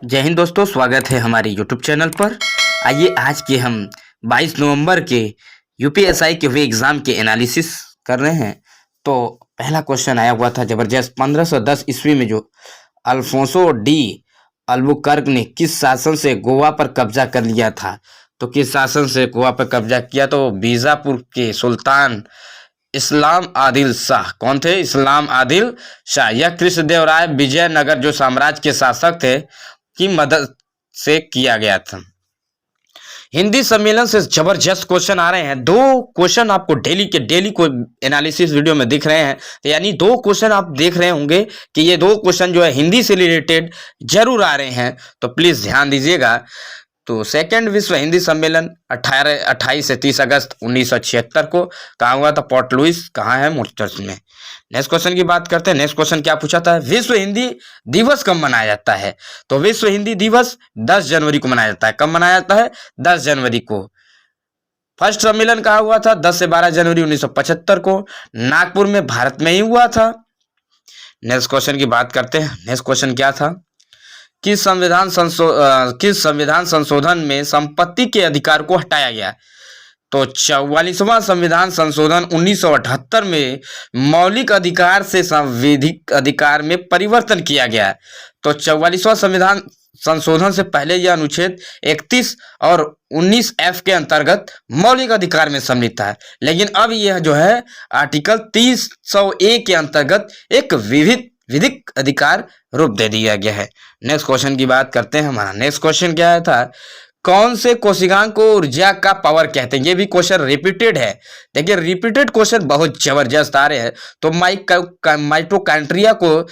जय हिंद दोस्तों, स्वागत है हमारे YouTube चैनल पर। आइए आज के हम 22 नवंबर के यूपीएसआई के हुए एग्जाम के एनालिसिस कर रहे हैं। तो पहला क्वेश्चन आया हुआ था जबरदस्त। 1510 ईस्वी में जो अल्फोंसो डी अल्बुकर्क ने किस शासन से गोवा पर कब्जा कर लिया था? तो किस शासन से गोवा पर कब्जा किया? तो बीजापुर के सुल्तान इस्लाम आदिल शाह। कौन थे? इस्लाम आदिल शाह। यह कृष्णदेवराय विजयनगर जो साम्राज्य के शासक थे की मदद से किया गया था। हिंदी सम्मेलन से जबरदस्त क्वेश्चन आ रहे हैं। दो क्वेश्चन आपको डेली के डेली को एनालिसिस वीडियो में दिख रहे हैं, तो यानी दो क्वेश्चन आप देख रहे होंगे कि ये दो क्वेश्चन जो है हिंदी से रिलेटेड जरूर आ रहे हैं, तो प्लीज ध्यान दीजिएगा। तो सेकेंड विश्व हिंदी सम्मेलन 28 से 30 अगस्त 1976 को कहाँ हुआ था? Port Louis. कहाँ है? मॉरिशस में। नेक्स्ट क्वेश्चन की बात करते हैं। नेक्स्ट क्वेश्चन क्या पूछा था? विश्व हिंदी दिवस कब मनाया जाता है? तो विश्व हिंदी दिवस 10 जनवरी को मनाया जाता है। कब मनाया जाता है? 10 जनवरी को। फर्स्ट सम्मेलन कहाँ हुआ था? 10 से 12 जनवरी 1975 को नागपुर में, भारत में ही हुआ था। नेक्स्ट क्वेश्चन की बात करते हैं। नेक्स्ट क्वेश्चन क्या था? किस संविधान संशोधन में संपत्ति के अधिकार को हटाया गया? तो 44वां संविधान संशोधन 1978 में मौलिक अधिकार से संवैधानिक अधिकार में परिवर्तन किया गया। तो 44वां संविधान संशोधन से पहले यह अनुच्छेद 31 और 19F के अंतर्गत मौलिक अधिकार में सम्मिलित था, लेकिन अब यह जो है आर्टिकल 300A के अंतर्गत एक विधिक अधिकार रूप दे दिया गया है। नेक्स्ट क्वेश्चन की बात करते हैं। हमारा नेक्स्ट क्वेश्चन क्या है था? कौन से कोशिकांग को ऊर्जा का पावर कहते हैं? ये भी क्वेश्चन रिपीटेड है। देखिए रिपीटेड क्वेश्चन बहुत जबरदस्त आ रहे हैं। तो माइटोकॉन्ड्रिया को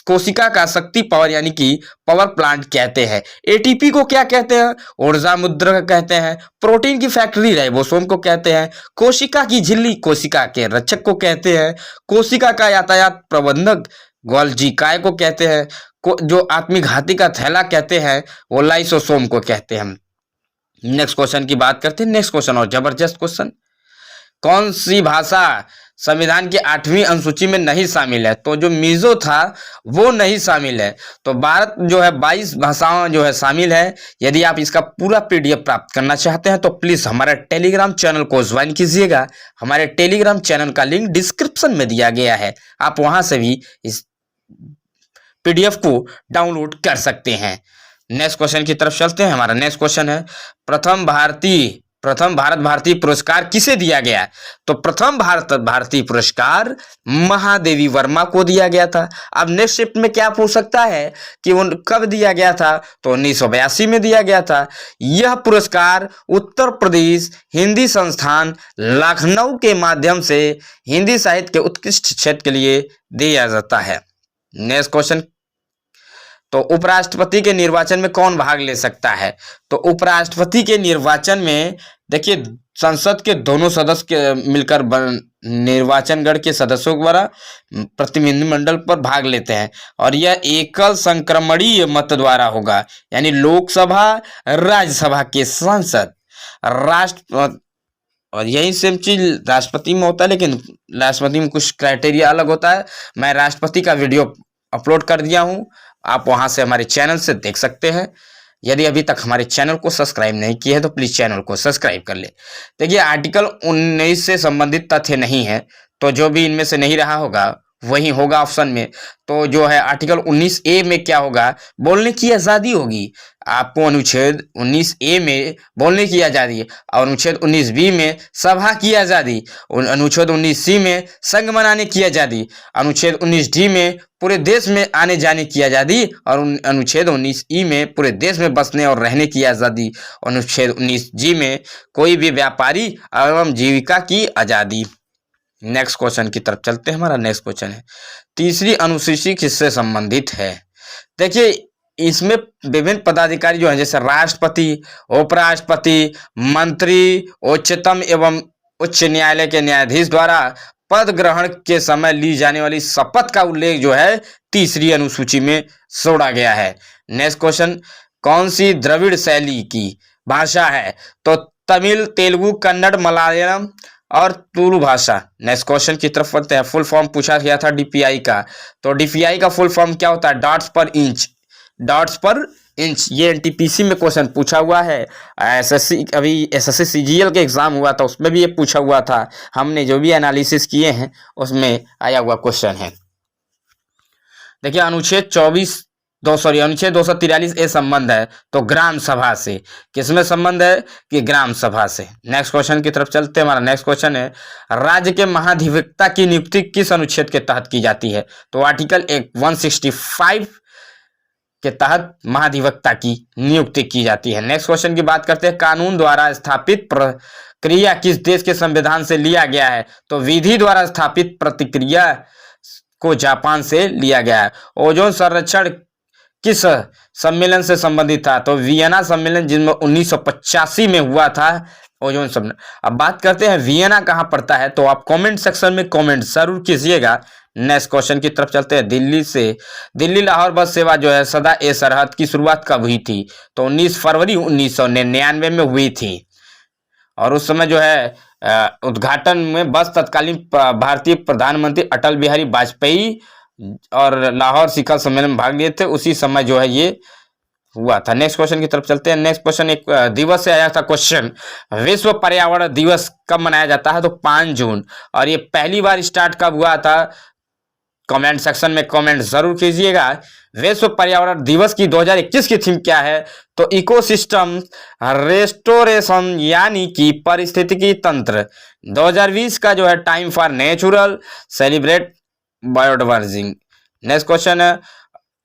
कोशिका का शक्ति पावर यानी कि पावर प्लांट कहते हैं। एटीपी को क्या कहते हैं? ऊर्जा मुद्रा कहते हैं। प्रोटीन की फैक्ट्री राइबोसोम को कहते हैं। कोशिका की झिल्ली कोशिका के रक्षक को कहते हैं। कोशिका का यातायात प्रबंधक गोल्जी काय को कहते हैं। जो आत्मघाती का थैला कहते हैं वो लाइसोसोम को कहते हैं। नेक्स्ट क्वेश्चन की बात करते हैं। नेक्स्ट क्वेश्चन और जबरदस्त क्वेश्चन। कौन सी भाषा संविधान की 8वीं अनुसूची में नहीं शामिल है? तो जो मिजो था वो नहीं शामिल है। तो भारत जो है 22 भाषाओं जो है शामिल है। यदि आप इसका पूरा PDF प्राप्त करना चाहते हैं तो प्लीज हमारे टेलीग्राम चैनल को ज्वाइन कीजिएगा। हमारे टेलीग्राम चैनल का लिंक डिस्क्रिप्शन में दिया गया है, आप वहां से भी इस PDF को डाउनलोड कर सकते हैं। नेक्स्ट क्वेश्चन की तरफ चलते हैं। हमारा नेक्स्ट क्वेश्चन है प्रथम भारत भारती पुरस्कार किसे दिया गया? तो प्रथम भारत भारती पुरस्कार महादेवी वर्मा को दिया गया था। अब नेक्स्ट शिफ्ट में क्या पूछ सकता है कि वो कब दिया गया था? तो 1982 में दिया गया था। यह पुरस्कार उत्तर प्रदेश हिंदी संस्थान लखनऊ के माध्यम से हिंदी साहित्य के उत्कृष्ट क्षेत्र के लिए दिया जाता है। Next question. तो उपराष्ट्रपति के निर्वाचन में कौन भाग ले सकता है? तो उपराष्ट्रपति के निर्वाचन में देखिए संसद के दोनों सदस्य के मिलकर निर्वाचन गण के सदस्यों द्वारा प्रतिनिधिमंडल पर भाग लेते हैं, और यह एकल संक्रमणीय मत द्वारा होगा, यानी लोकसभा राज्यसभा के सांसद और यही सेम चीज राष्ट्रपति में होता है, लेकिन राष्ट्रपति में कुछ क्राइटेरिया अलग होता है। मैं राष्ट्रपति का वीडियो अपलोड कर दिया हूं, आप वहां से हमारे चैनल से देख सकते हैं। यदि अभी तक हमारे चैनल को सब्सक्राइब नहीं किए हैं तो प्लीज चैनल को सब्सक्राइब कर ले। देखिए आर्टिकल 19 से संबंधित तथ्य नहीं है, तो जो भी इनमें से नहीं रहा होगा वही होगा ऑप्शन में। तो जो है आर्टिकल 19A में क्या होगा? बोलने की आजादी होगी। आपको अनुच्छेद 19A में बोलने की आजादी, और अनुच्छेद 19B में सभा की आजादी, अनुच्छेद 19C में संघ मनाने की आजादी, अनुच्छेद 19D में पूरे देश में आने जाने की आजादी, और अनुच्छेद 19E में पूरे देश में बसने और रहने की आजादी, अनुच्छेद 19G में कोई भी व्यापारी एवं जीविका की आजादी। नेक्स्ट क्वेश्चन की तरफ चलते हैं। हमारा नेक्स्ट क्वेश्चन है तीसरी अनुसूची किससे संबंधित है? देखिए इसमें विभिन्न पदाधिकारी जो हैं जैसे राष्ट्रपति, उपराष्ट्रपति, मंत्री, उच्चतम एवं उच्च न्यायालय के न्यायाधीश द्वारा पद ग्रहण के समय ली जाने वाली शपथ का उल्लेख जो है तीसरी अनुसूची में जोड़ा गया है। Next question. कौन सी द्रविड़ शैली की भाषा है? तो तमिल, तेलुगु, कन्नड़, मलयालम और तुलु भाषा। नेक्स्ट क्वेश्चन की तरफ बढ़ते हैं। फुल फॉर्म पूछा गया था DPI का, तो DPI का फुल फॉर्म क्या होता है? डॉट्स पर इंच। डॉट्स पर इंच, ये एनटीपीसी में क्वेश्चन पूछा हुआ है। एसएससी, अभी एसएससी सीजीएल के एग्जाम हुआ था उसमें भी ये पूछा हुआ था। हमने जो भी एनालिसिस किए हैं उसमें आया हुआ क्वेश्चन है। देखिए अनुच्छेद 243 ए संबंध है तो ग्राम सभा से, किसमें संबंध है कि ग्राम सभा से। नेक्स्ट क्वेश्चन की तरफ चलते हैं। हमारा नेक्स्ट क्वेश्चन है राज्य के महाधिवक्ता की नियुक्ति किस अनुच्छेद के तहत की जाती है? तो आर्टिकल 165 के तहत महाधिवक्ता की नियुक्ति की जाती है। नेक्स्ट क्वेश्चन की बात करते हैं, कानून द्वारा स्थापित प्रक्रिया किस देश के संविधान से लिया गया है? तो विधि द्वारा स्थापित प्रतिक्रिया को जापान से लिया गया है। ओजोन संरक्षण किस सम्मेलन से संबंधित था? तो वियना सम्मेलन, जिसमें 1985 में हुआ था ओजोन सम्मेलन। अब बात करते हैं वियना कहाँ पड़ता है, तो आप कमेंट सेक्शन में कमेंट जरूर कीजिएगा। नेक्स्ट क्वेश्चन की तरफ चलते हैं। दिल्ली लाहौर बस सेवा जो है सदा ए सरहद की शुरुआत कब हुई थी? तो 19 फरवरी 1999 में हुई थी। और उस समय जो है उद्घाटन में बस तत्कालीन भारतीय प्रधानमंत्री अटल बिहारी वाजपेयी और लाहौर शिखर सम्मेलन में भाग लिए थे, उसी समय जो है ये हुआ था। नेक्स्ट क्वेश्चन की तरफ चलते हैं। नेक्स्ट क्वेश्चन एक दिवस से आया था क्वेश्चन, विश्व पर्यावरण दिवस कब मनाया जाता है? तो 5 जून। और ये पहली बार स्टार्ट कब हुआ था? कमेंट सेक्शन में कमेंट जरूर कीजिएगा। विश्व पर्यावरण दिवस की 2021 की थीम क्या है? तो इकोसिस्टम रेस्टोरेशन, यानी कि पारिस्थितिकी तंत्र। 2020 का जो है time for natural celebrate biodiversity. Next question है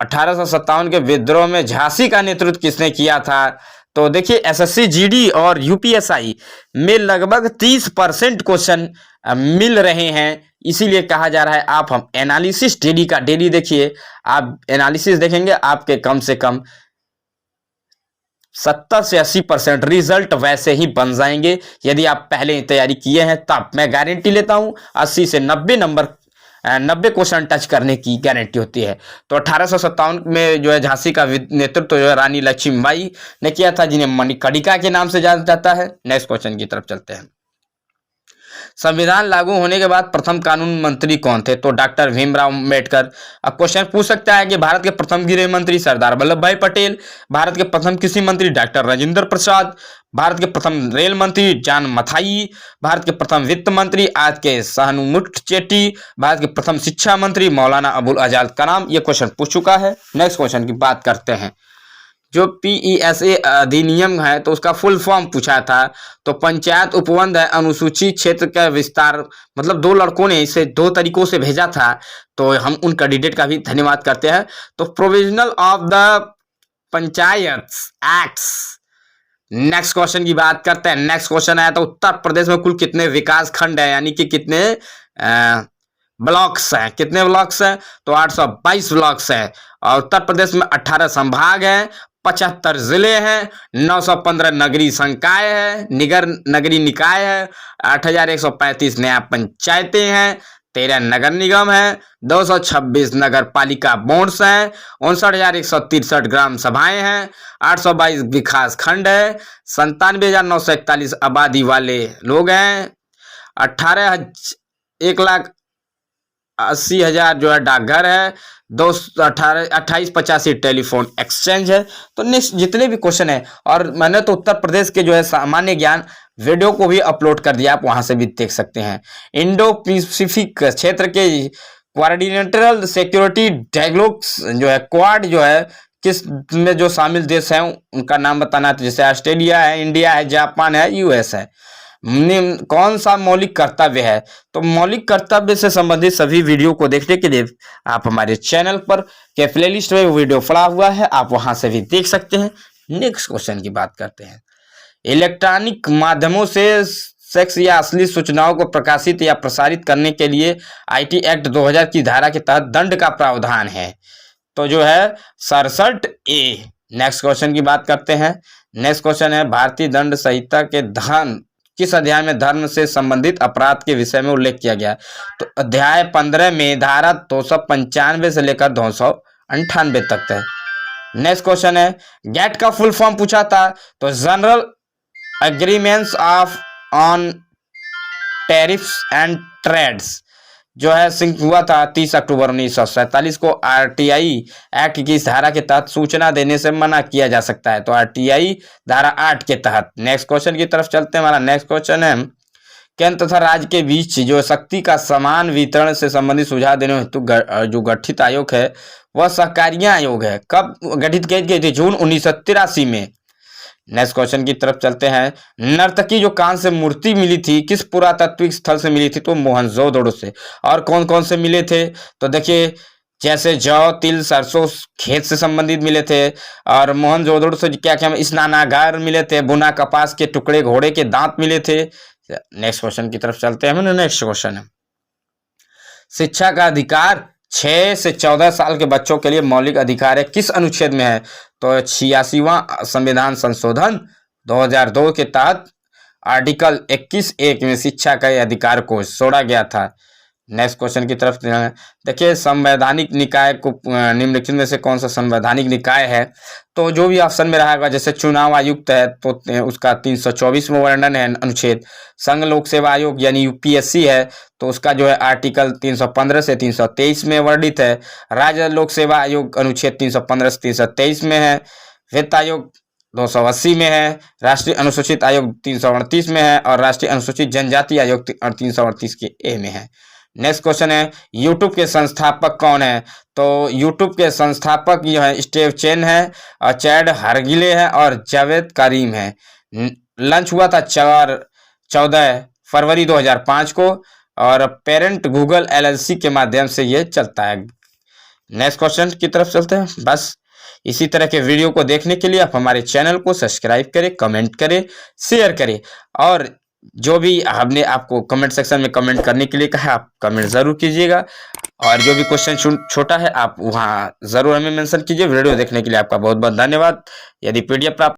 1857 के विद्रोह में झांसी का नेतृत्व किसने किया था? तो देखिए एसएससी जीडी और यूपीएसआई में लगभग 30% क्वेश्चन मिल रहे हैं, इसीलिए कहा जा रहा है आप हम एनालिसिस डेली का डेली देखिए। आप एनालिसिस देखेंगे आपके कम से कम 70 से 80% रिजल्ट वैसे ही बन जाएंगे यदि आप पहले ही तैयारी किए हैं। तब मैं गारंटी लेता हूं 80 से 90 क्वेश्चन टच करने की गारंटी होती है। तो 1857 में जो है झांसी का नेतृत्व जो है रानी लक्ष्मीबाई ने किया था, जिन्हें मणिकर्णिका के नाम से जाना जाता है। नेक्स्ट क्वेश्चन की तरफ चलते हैं। संविधान लागू होने के बाद प्रथम कानून मंत्री कौन थे? तो डॉक्टर भीमराव अम्बेडकर। अब क्वेश्चन पूछ सकता है कि भारत के प्रथम गृह मंत्री सरदार वल्लभ भाई पटेल, भारत के प्रथम कृषि मंत्री डॉक्टर राजेंद्र प्रसाद, भारत के प्रथम रेल मंत्री जॉन मथाई, भारत के प्रथम वित्त मंत्री आज के सहनुमुट चेट्टी, भारत के प्रथम शिक्षा मंत्री मौलाना अबुल आजाद कलाम। ये क्वेश्चन पूछ चुका है। नेक्स्ट क्वेश्चन की बात करते हैं। जो पीईएसए अधिनियम है तो उसका फुल फॉर्म पूछा था, तो पंचायत उपबंध है अनुसूचित क्षेत्र का विस्तार। मतलब 2 लड़कों ने इसे 2 तरीकों से भेजा था, तो हम उन कैंडिडेट का भी धन्यवाद करते हैं। तो provisional of the panchayat acts. Next question की बात करते हैं। नेक्स्ट क्वेश्चन आया तो उत्तर प्रदेश में कुल कितने विकास खंड है, यानी कि कितने ब्लॉक्स हैं? कितने ब्लॉक्स हैं? तो 822 ब्लॉक्स हैं। और उत्तर प्रदेश में 18 संभाग हैं, 75 जिले हैं, 915 नगरीय संकाय है, नगरीय निकाय है, 8135 नया पंचायतें हैं, 13 नगर निगम है, 226 नगर पालिका बोर्ड्स हैं, 59,163 ग्राम सभाएं हैं, 822 विकास खंड है, 97,941 आबादी वाले लोग हैं, 1,80,000 जो है डाकघर है, 2885 टेलीफोन एक्सचेंज है। तो नेक्स्ट जितने भी क्वेश्चन है, और मैंने तो उत्तर प्रदेश के जो है सामान्य ज्ञान वीडियो को भी अपलोड कर दिया, आप वहां से भी देख सकते हैं। इंडो पैसिफिक क्षेत्र के कोऑर्डिनेटरल सिक्योरिटी डायलॉग जो है क्वाड जो है किस में जो शामिल देश हैं उनका नाम बताना है। तो जैसे ऑस्ट्रेलिया है, इंडिया है, जापान है, यूएस है। कौन सा मौलिक कर्तव्य है? तो मौलिक कर्तव्य से संबंधित सभी वीडियो को देखने के लिए आप हमारे चैनल पर के प्लेलिस्ट में वीडियो पड़ा हुआ है, आप वहां से भी देख सकते हैं। नेक्स्ट क्वेश्चन की बात करते हैं। इलेक्ट्रॉनिक माध्यमों से सेक्स या अश्लील सूचनाओं को प्रकाशित या प्रसारित करने के लिए आईटी एक्ट 2000 की धारा के तहत दंड का प्रावधान है, तो जो है 67A। नेक्स्ट क्वेश्चन की बात करते हैं। नेक्स्ट क्वेश्चन है भारतीय दंड संहिता के किस अध्याय में धर्म से संबंधित अपराध के विषय में उल्लेख किया गया? तो अध्याय 15 में धारा 295 से लेकर 298 तक है। नेक्स्ट क्वेश्चन है गेट का फुल फॉर्म पूछा था, तो general agreements of on tariffs and trades. जो है सिंक हुआ था 30 अक्टूबर 1947 को। आरटीआई एक्ट की इस धारा के तहत सूचना देने से मना किया जा सकता है, तो आरटीआई धारा 8 के तहत। नेक्स्ट क्वेश्चन की तरफ चलते हैं। हमारा नेक्स्ट क्वेश्चन है, केंद्र तथा राज्य के बीच जो शक्ति का समान वितरण से संबंधित सुझाव देने हेतु जो गठित आयोग है वह सहकारिता आयोग है। कब गठित की गई थी? जून 1983 में। नेक्स्ट क्वेश्चन की तरफ चलते हैं। नर्तकी जो कांस्य से मूर्ति मिली थी किस पुरातात्विक स्थल से मिली थी? तो मोहनजोदड़ो से। और कौन कौन से मिले थे? तो देखिए, जैसे जौ, तिल, सरसों खेत से संबंधित मिले थे। और मोहनजोदड़ो से क्या क्या स्नानागार मिले थे। बुना कपास के टुकड़े, घोड़े के दांत मिले थे। नेक्स्ट क्वेश्चन की तरफ चलते हैं। नेक्स्ट क्वेश्चन है, शिक्षा का अधिकार 6 से 14 साल के बच्चों के लिए मौलिक अधिकार है, किस अनुच्छेद में है? तो 86वां संविधान संशोधन 2002 के तहत आर्टिकल 21(1) में शिक्षा का अधिकार को जोड़ा गया था। नेक्स्ट क्वेश्चन की तरफ देखिए, संवैधानिक निकाय को निम्नलिखित में से कौन सा संवैधानिक निकाय है? तो जो भी ऑप्शन में रहेगा, जैसे चुनाव आयुक्त है तो उसका 324वां वर्णन है अनुच्छेद। संघ लोक सेवा आयोग यानी यूपीएससी है तो उसका जो है आर्टिकल 315 से 323 में वर्णित है। राज्य लोक सेवा आयोग अनुच्छेद 315 से 323 में है। वित्त आयोग 280 में है। राष्ट्रीय अनुसूचित आयोग 338 में है और राष्ट्रीय अनुसूचित जनजाति आयोग 338 के ए में है। नेक्स्ट क्वेश्चन है, यूट्यूब के संस्थापक कौन है? तो यूट्यूब के संस्थापक जो है स्टीव चेन है और चैड हरगिले है और जावेद करीम है। लॉन्च हुआ था 14 फरवरी 2005 को और पेरेंट गूगल एलएलसी के माध्यम से ये चलता है। नेक्स्ट क्वेश्चन की तरफ चलते हैं। बस इसी तरह के वीडियो को देखने के लिए आप हमारे चैनल को सब्सक्राइब करें, कमेंट करें, शेयर करें और जो भी हमने आपको कमेंट सेक्शन में कमेंट करने के लिए कहा आप कमेंट जरूर कीजिएगा और जो भी क्वेश्चन छोटा है आप वहां जरूर हमें मेंशन कीजिए। वीडियो देखने के लिए आपका बहुत बहुत धन्यवाद। यदि पीडीएफ प्राप्त